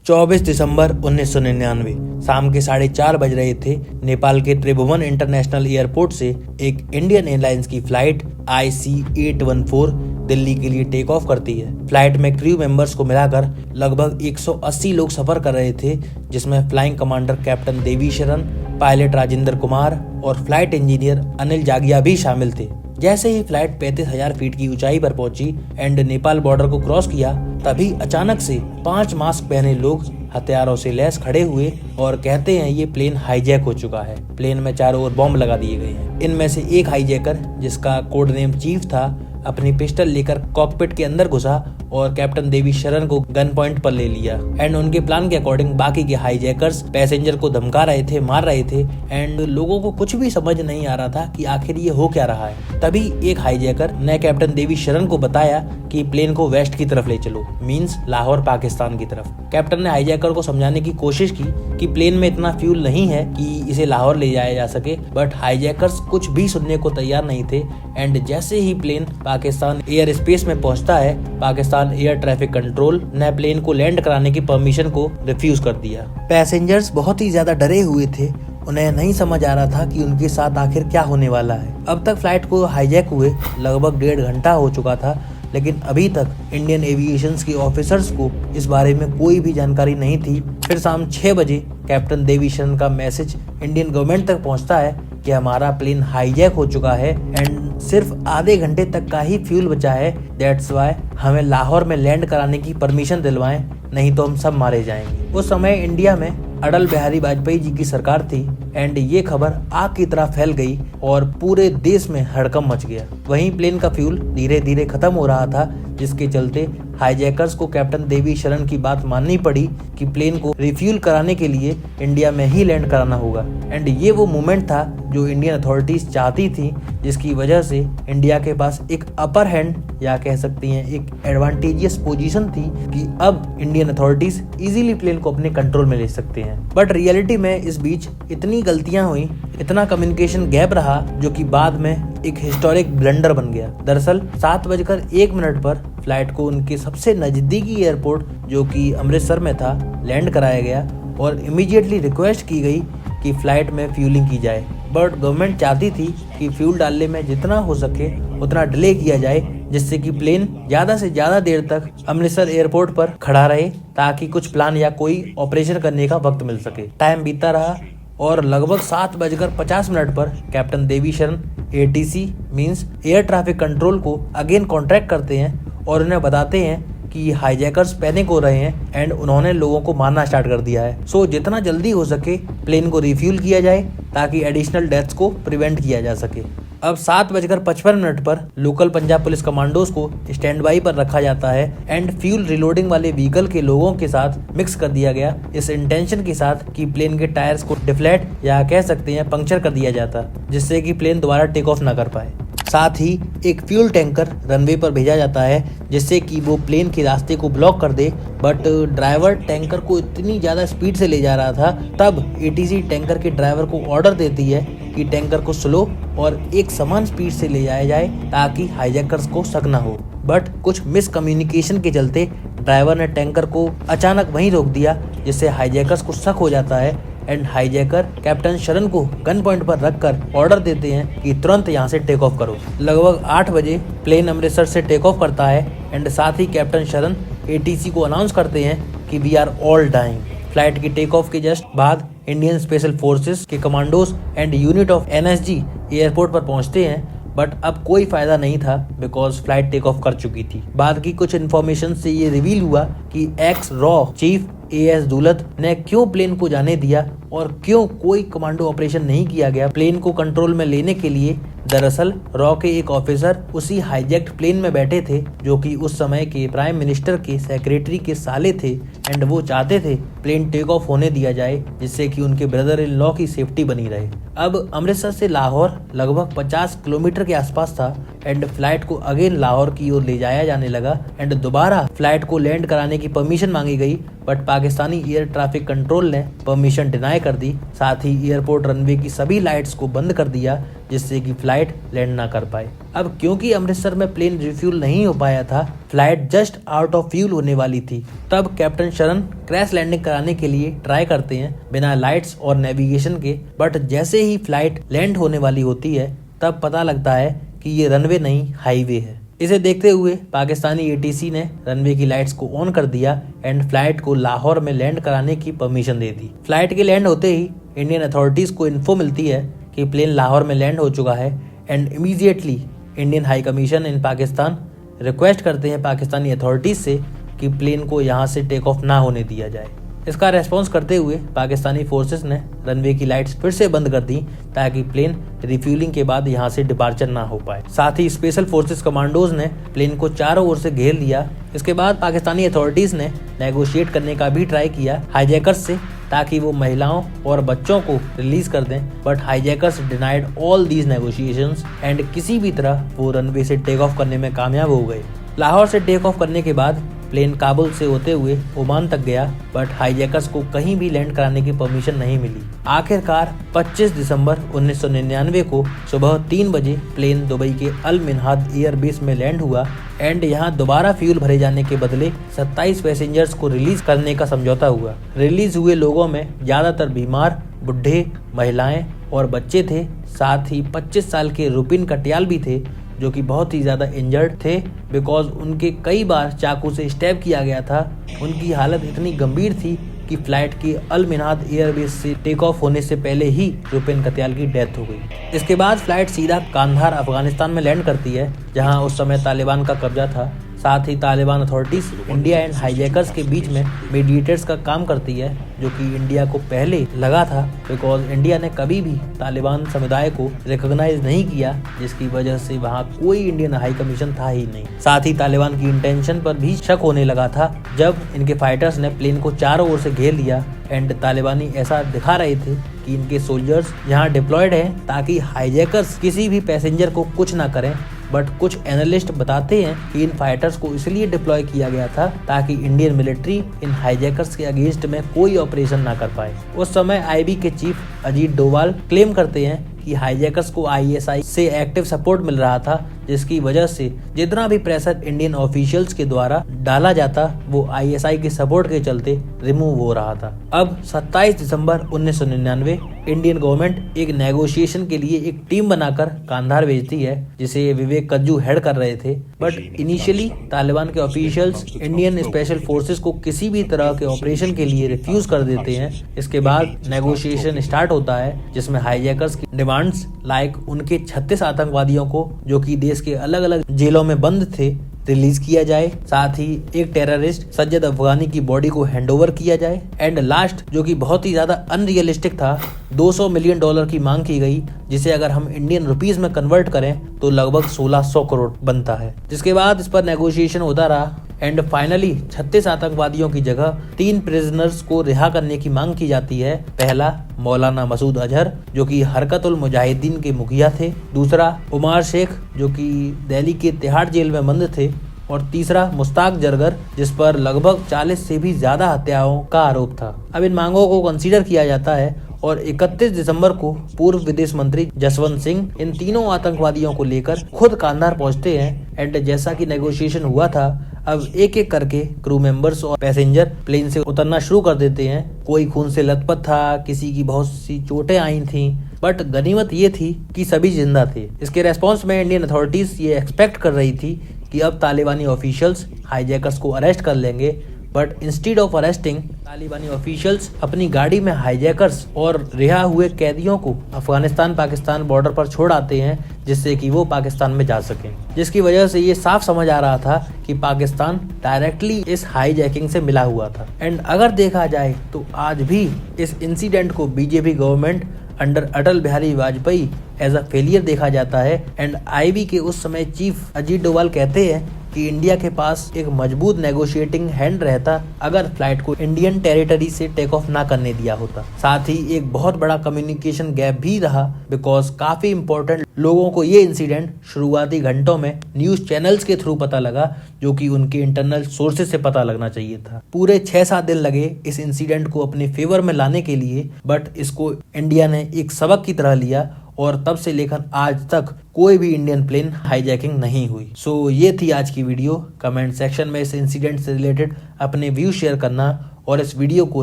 24 दिसंबर 1999 शाम के 4:30 बज रहे थे। नेपाल के त्रिभुवन इंटरनेशनल एयरपोर्ट से एक इंडियन एयरलाइंस की फ्लाइट IC814 दिल्ली के लिए टेक ऑफ करती है। फ्लाइट में क्रू मेंबर्स को मिलाकर लगभग 180 लोग सफर कर रहे थे, जिसमें फ्लाइंग कमांडर कैप्टन देवी शरण, पायलट राजेंद्र कुमार और फ्लाइट इंजीनियर अनिल जागिया भी शामिल थे। जैसे ही फ्लाइट 35,000 फीट की ऊंचाई पर पहुंची एंड नेपाल बॉर्डर को क्रॉस किया, तभी अचानक से 5 मास्क पहने लोग हथियारों से लैस खड़े हुए और कहते हैं ये प्लेन हाईजैक हो चुका है। प्लेन में चारों ओर बॉम्ब लगा दिए गए हैं। इनमें से एक हाईजैकर, जिसका कोड नेम चीफ था, अपनी पिस्टल लेकर कॉकपिट के अंदर घुसा और कैप्टन देवी शरण को गन पॉइंट पर ले लिया। एंड उनके प्लान के अकॉर्डिंग बाकी के हाईजैकर्स पैसेंजर को धमका रहे थे, मार रहे थे एंड लोगों को कुछ भी समझ नहीं आ रहा था कि आखिर ये हो क्या रहा है। तभी एक हाईजैकर ने कैप्टन देवी शरण को बताया कि प्लेन को वेस्ट की तरफ ले चलो, मींस लाहौर पाकिस्तान की तरफ। कैप्टन ने हाईजैकर को समझाने की कोशिश की कि प्लेन में इतना फ्यूल नहीं है कि इसे लाहौर ले जाया जा सके, बट हाईजैकर्स कुछ भी सुनने को तैयार नहीं थे। एंड जैसे ही प्लेन पाकिस्तान एयर स्पेस में पहुंचता है, पाकिस्तान एयर ट्रैफिक कंट्रोल ने प्लेन को लैंड कराने की परमिशन को रिफ्यूज कर दिया। पैसेंजर्स बहुत ही ज्यादा डरे हुए थे। उन्हें नहीं समझ आ रहा था कि उनके साथ आखिर क्या होने वाला है। अब तक फ्लाइट को हाईजैक हुए लगभग 1.5 घंटा हो चुका था, लेकिन अभी तक इंडियन एविएशन के ऑफिसर्स को इस बारे में कोई भी जानकारी नहीं थी। फिर शाम 6 बजे कैप्टन देवी शरण का मैसेज इंडियन गवर्नमेंट तक पहुंचता है कि हमारा प्लेन हाईजैक हो चुका है एंड सिर्फ आधे घंटे तक का ही फ्यूल बचा है। दैट्स वाई हमें लाहौर में लैंड कराने की परमिशन दिलवाएं, नहीं तो हम सब मारे जाएंगे। उस समय इंडिया में अटल बिहारी वाजपेयी जी की सरकार थी एंड ये खबर आग की तरह फैल गई और पूरे देश में हड़कंप मच गया। वहीं प्लेन का फ्यूल धीरे धीरे खत्म हो रहा था, जिसके चलते हाईजैकर्स को कैप्टन देवी शरण की बात माननी पड़ी कि प्लेन को रिफ्यूल कराने के लिए इंडिया में ही लैंड कराना होगा। एंड ये वो मोमेंट था जो इंडियन अथॉरिटीज चाहती थी, जिसकी वजह से इंडिया के पास एक अपर हैंड या कह सकती हैं एक एडवांटेजियस पोजीशन थी कि अब इंडियन अथॉरिटीज इजीली प्लेन को अपने कंट्रोल में ले सकते हैं। बट रियलिटी में इस बीच इतनी गलतियां हुई, इतना कम्युनिकेशन गैप रहा, जो कि बाद में एक हिस्टोरिक ब्लंडर बन गया। दरअसल 7:01 पर फ्लाइट को उनके सबसे नजदीकी एयरपोर्ट जो कि अमृतसर में था लैंड कराया गया और इमीडिएटली रिक्वेस्ट की गई कि फ्लाइट में फ्यूलिंग की जाए। बट गवर्नमेंट चाहती थी कि फ्यूल डालने में जितना हो सके उतना डिले किया जाए, जिससे कि प्लेन ज्यादा से ज्यादा देर तक अमृतसर एयरपोर्ट पर खड़ा रहे, ताकि कुछ प्लान या कोई ऑपरेशन करने का वक्त मिल सके। टाइम बीतता रहा और लगभग 7:50 पर कैप्टन देवी शरण ATC means air traffic control को अगेन कॉन्ट्रैक्ट करते हैं और उन्हें बताते हैं कि हाईजैकर्स पैनिक हो रहे हैं एंड उन्होंने लोगों को मारना स्टार्ट कर दिया है। सो जितना जल्दी हो सके प्लेन को रिफ्यूल किया जाए ताकि एडिशनल डेथ्स को प्रिवेंट किया जा सके। अब 7:55 पर लोकल पंजाब पुलिस कमांडोज को स्टैंड बाई पर रखा जाता है एंड फ्यूल रिलोडिंग वाले व्हीकल के लोगों के साथ मिक्स कर दिया गया, इस इंटेंशन के साथ कि प्लेन के टायर्स को डिफ्लेट या कह सकते हैं पंक्चर कर दिया जाता, जिससे कि प्लेन दोबारा टेक ऑफ ना कर पाए। साथ ही एक फ्यूल टैंकर रनवे पर भेजा जाता है, जिससे कि वो प्लेन के रास्ते को ब्लॉक कर दे। बट ड्राइवर टैंकर को इतनी ज़्यादा स्पीड से ले जा रहा था, तब ATC टैंकर के ड्राइवर को ऑर्डर देती है कि टैंकर को स्लो और एक समान स्पीड से ले जाया जाए ताकि हाईजैकर्स को शक ना हो। बट कुछ मिसकम्युनिकेशन के चलते ड्राइवर ने टैंकर को अचानक वहीं रोक दिया, जिससे हाईजैकर्स को शक हो जाता है एंड हाईजैकर कैप्टन शरण को गन पॉइंट पर रखकर ऑर्डर देते हैं कि तुरंत यहाँ से टेक ऑफ करो। लगभग 8 बजे प्लेन अमृतसर से टेक ऑफ करता है एंड साथ ही कैप्टन शरण ATC को अनाउंस करते हैं कि we are all dying. Flight की टेक ऑफ के जस्ट बाद इंडियन स्पेशल फोर्सेस के commandos and unit of NSG airport पर पहुंचते हैं, बट अब कोई फायदा नहीं था बिकॉज फ्लाइट टेक ऑफ कर चुकी थी। बाद की कुछ इन्फॉर्मेशन से ये रिवील हुआ कि x raw chief AS Dulat ने क्यों प्लेन को जाने दिया और क्यों कोई कमांडो ऑपरेशन नहीं किया गया प्लेन को कंट्रोल में लेने के लिए। दरअसल रॉ के एक ऑफिसर उसी हाईजैक्ट प्लेन में बैठे थे, जो कि उस समय के प्राइम मिनिस्टर के सेक्रेटरी के साले थे एंड वो चाहते थे प्लेन टेक ऑफ होने दिया जाए, जिससे कि उनके ब्रदर इन लॉ की सेफ्टी बनी रहे। अब अमृतसर से लाहौर लगभग 50 किलोमीटर के आसपास था एंड फ्लाइट को अगेन लाहौर की ओर ले जाया जाने लगा एंड दोबारा फ्लाइट को लैंड कराने की परमिशन मांगी गई, but Pakistani air traffic control ने परमिशन डिनाई कर दी। साथ ही एयरपोर्ट रनवे की सभी लाइट्स को बंद कर दिया, जिससे कि फ्लाइट लैंड ना कर पाए। अब क्योंकि अमृतसर में प्लेन रिफ्यूल नहीं हो पाया था, flight just out of fuel होने वाली थी, तब कैप्टन शरण क्रैश लैंडिंग कराने के लिए ट्राई करते हैं बिना लाइट्स और नेविगेशन के। बट जैसे ही फ्लाइट लैंड होने वाली होती है तब पता लगता है कि ये रनवे नहीं हाईवे है। इसे देखते हुए पाकिस्तानी एटीसी ने रनवे की लाइट्स को ऑन कर दिया एंड फ्लाइट को लाहौर में लैंड कराने की परमिशन दे दी। फ्लाइट के लैंड होते ही इंडियन अथॉरिटीज को इन्फो मिलती है कि प्लेन लाहौर में लैंड हो चुका है and immediately Indian high commission in Pakistan request करते हैं पाकिस्तानी अथॉरिटीज से कि प्लेन को यहाँ से टेक ऑफ ना होने दिया जाए। इसका रेस्पॉन्स करते हुए पाकिस्तानी फोर्सेस ने रनवे की लाइट्स फिर से बंद कर दी ताकि प्लेन रिफ्यूलिंग के बाद यहाँ से डिपार्चर ना हो पाए। साथ ही स्पेशल फोर्सेस कमांडोज ने प्लेन को चारों ओर से घेर लिया। इसके बाद पाकिस्तानी अथॉरिटीज ने नेगोशिएट करने का भी ट्राई किया हाईजैकर्स से ताकि वो महिलाओं और बच्चों को रिलीज कर दें, but hijackers denied all these negotiations and किसी भी तरह वो रनवे से टेक ऑफ करने में कामयाब हो गए। लाहौर से टेक ऑफ करने के बाद प्लेन काबुल से होते हुए ओमान तक गया, बट हाईजैकर्स को कहीं भी लैंड कराने की परमिशन नहीं मिली। आखिरकार 25 दिसंबर 1999 को सुबह 3 बजे प्लेन दुबई के अल मिनहाद एयरबेस में लैंड हुआ एंड यहाँ दोबारा फ्यूल भरे जाने के बदले 27 पैसेंजर्स को रिलीज करने का समझौता हुआ। रिलीज हुए लोगों में ज्यादातर बीमार, बुढ़े, महिलाएं और बच्चे थे। साथ ही 25 साल के रुपिन कटियाल भी थे जो कि बहुत ही ज़्यादा इंजर्ड थे बिकॉज उनके कई बार चाकू से स्टैब किया गया था। उनकी हालत इतनी गंभीर थी कि फ्लाइट की अल मिनहाद एयरबेस से टेक ऑफ होने से पहले ही रुपिन कतियाल की डेथ हो गई। इसके बाद फ्लाइट सीधा कांधार अफगानिस्तान में लैंड करती है जहां उस समय तालिबान का कब्जा था। साथ ही Taliban authorities India and hijackers के बीच में मीडिएटर्स का काम करती है जो कि इंडिया को पहले लगा था बिकॉज इंडिया ने कभी भी तालिबान समुदाय को रिकॉग्नाइज नहीं किया, जिसकी वजह से वहाँ कोई इंडियन हाई कमीशन था ही नहीं। साथ ही तालिबान की इंटेंशन पर भी शक होने लगा था जब इनके फाइटर्स ने प्लेन को चारों ओर से घेर लिया एंड तालिबानी ऐसा दिखा रहे थे कि इनके सोल्जर्स यहाँ डिप्लॉयड हैं ताकि हाईजैकर्स किसी भी पैसेंजर को कुछ ना करें। बट कुछ एनालिस्ट बताते हैं कि इन फाइटर्स को इसलिए डिप्लॉय किया गया था ताकि इंडियन मिलिट्री इन हाईजैकर्स के अगेंस्ट में कोई ऑपरेशन ना कर पाए। उस समय आईबी के चीफ अजीत डोवाल क्लेम करते हैं कि हाईजैकर्स को आईएसआई से एक्टिव सपोर्ट मिल रहा था, जिसकी वजह से जितना भी प्रेशर इंडियन ऑफिशियल्स के द्वारा डाला जाता वो आईएसआई के सपोर्ट के चलते रिमूव हो रहा था। अब 27 दिसंबर 1999 इंडियन गवर्नमेंट एक नेगोशिएशन के लिए एक टीम बनाकर कांधार भेजती है जिसे विवेक कज्जू हेड कर रहे थे। बट इनिशियली तालिबान के ऑफिशियल्स इंडियन स्पेशल फोर्सेस को किसी भी तरह के ऑपरेशन के लिए रिफ्यूज कर देते हैं। इसके बाद नेगोशिएशन स्टार्ट होता है जिसमें हाईजैकर्स की डिमांड्स लाइक उनके 36 आतंकवादियों को जो कि देश के अलग अलग जेलों में बंद थे रिलीज किया जाए, साथ ही एक टेररिस्ट सज्जद अफगानी की बॉडी को हैंडओवर किया जाए एंड लास्ट जो कि बहुत ही ज्यादा अनरियलिस्टिक था, $200 मिलियन की मांग की गई जिसे अगर हम इंडियन रुपीस में कन्वर्ट करें तो लगभग 1600 करोड़ बनता है। जिसके बाद इस पर नेगोशिएशन होता रहा एंड फाइनली 36 आतंकवादियों की जगह 3 प्रिजनर्स को रिहा करने की मांग की जाती है। पहला मौलाना मसूद अजहर जो कि हरकत उल मुजाहिदीन के मुखिया थे, दूसरा उमार शेख जो कि दिल्ली के तिहाड़ जेल में बंद थे और तीसरा मुश्ताक जरगर जिस पर लगभग 40 से भी ज्यादा हत्याओं का आरोप था। अब इन मांगों को कंसीडर किया जाता है और 31 दिसंबर को पूर्व विदेश मंत्री जसवंत सिंह इन तीनों आतंकवादियों को लेकर खुद कांधार पहुंचते हैं एंड जैसा कि नेगोशिएशन हुआ था अब एक एक करके क्रू मेंबर्स और पैसेंजर प्लेन से उतरना शुरू कर देते हैं। कोई खून से लथपथ था, किसी की बहुत सी चोटें आई थी, बट गनीमत ये थी कि सभी जिंदा थे। इसके रेस्पॉन्स में इंडियन अथॉरिटीज ये एक्सपेक्ट कर रही थी कि अब तालिबानी ऑफिशियल्स हाईजैकर्स को अरेस्ट कर लेंगे, बट इंस्टीड ऑफ अरेस्टिंग तालिबानी ऑफिशियल्स अपनी गाड़ी में हाईजैकर्स और रिहा हुए कैदियों को अफगानिस्तान पाकिस्तान बॉर्डर पर छोड़ आते हैं जिससे कि वो पाकिस्तान में जा सकें, जिसकी वजह से ये साफ समझ आ रहा था कि पाकिस्तान डायरेक्टली इस हाईजैकिंग से मिला हुआ था। एंड अगर देखा जाए तो आज भी इस इंसिडेंट को BJP government under Atal Bihari Vajpayee as a failure देखा जाता है। एंड आईबी के उस समय चीफ अजीत डोवाल कहते हैं कि इंडिया के पास एक मजबूत नेगोशिएटिंग हैंड रहता अगर फ्लाइट को इंडियन टेरिटरी से टेक ऑफ ना करने दिया होता। साथ ही एक बहुत बड़ा कम्युनिकेशन गैप भी रहा बिकॉज काफी इंपॉर्टेंट लोगों को ये इंसिडेंट शुरुआती घंटों में न्यूज चैनल्स के थ्रू पता लगा जो कि उनके इंटरनल सोर्सेज से पता लगना चाहिए था। पूरे 6-7 दिन लगे इस इंसिडेंट को अपने फेवर में लाने के लिए, बट इसको इंडिया ने एक सबक की तरह लिया और तब से लेकर आज तक कोई भी इंडियन प्लेन हाईजैकिंग नहीं हुई। सो ये थी आज की वीडियो। कमेंट सेक्शन में इस इंसिडेंट से रिलेटेड अपने व्यू शेयर करना और इस वीडियो को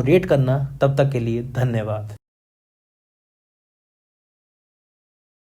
रेट करना। तब तक के लिए धन्यवाद।